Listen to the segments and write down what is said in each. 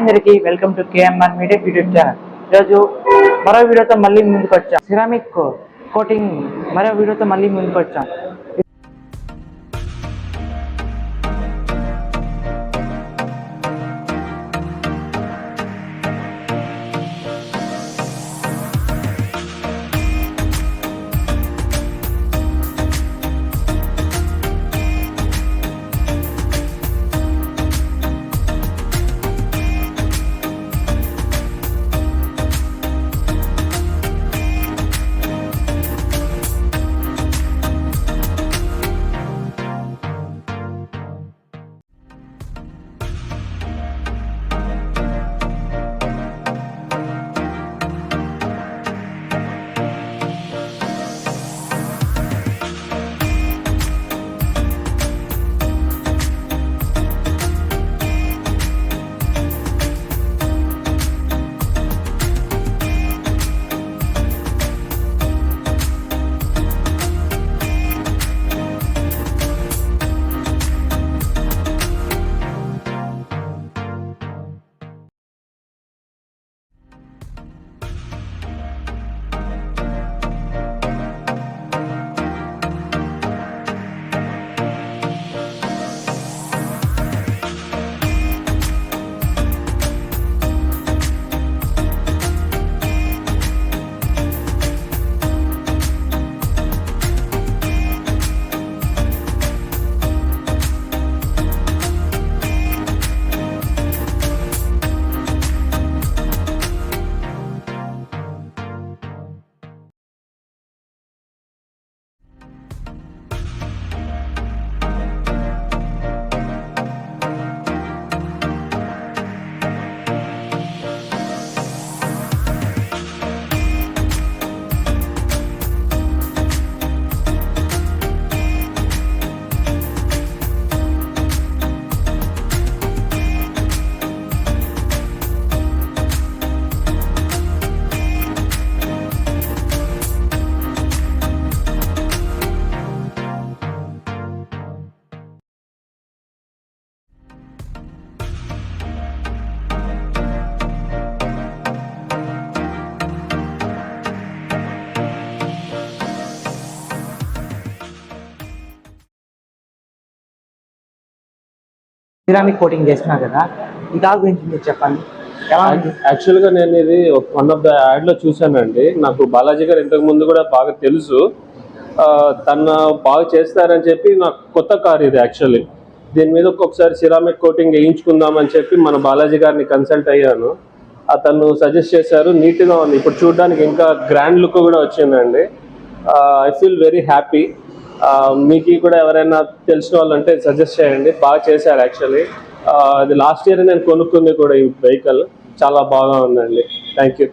అందరికీ welcome to KMR media YouTube channel. ఈరోజు మరో వీడియోతో మళ్ళీ ముందుకు వచ్చాం. సిరామిక్ కోటింగ్ మరో వీడియోతో మళ్ళీ ముందుకు వచ్చాం. సిరామిక్ కోటింగ్ చేస్తున్నారు కదా, ఈ డాగ్ గురించి మీరు చెప్పండి. యాక్చువల్గా నేను ఇది వన్ ఆఫ్ ద యాడ్లో చూశానండి. నాకు బాలాజీ గారు ఇంతకు ముందు కూడా బాగా తెలుసు. తను బాగా చేస్తారని చెప్పి నాకు కొత్త కార్ ఇది. యాక్చువల్లీ దీని మీద ఒక్కొక్కసారి సిరామిక్ కోటింగ్ వేయించుకుందామని చెప్పి మన బాలాజీ గారిని కన్సల్ట్ అయ్యాను. అతను సజెస్ట్ చేశారు. నీట్గా ఉంది, ఇప్పుడు చూడడానికి ఇంకా గ్రాండ్ లుక్ కూడా వచ్చిందండి. I feel very happy. మీకు కూడా ఎవరైనా తెలిసిన వాళ్ళు అంటే సజెస్ట్ చేయండి. బాగా చేశారు యాక్చువల్లీ. అది లాస్ట్ ఇయర్ నేను కొనుక్కుంది కూడా ఈ వెహికల్. చాలా బాగా ఉందండి. Thank you.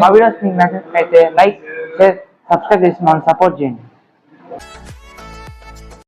మా వీడియోస్ మీకు నచ్చినట్లయితే లైక్, షేర్, సబ్స్క్రైబ్ చేసి మమ్మల్ని సపోర్ట్ చేయండి.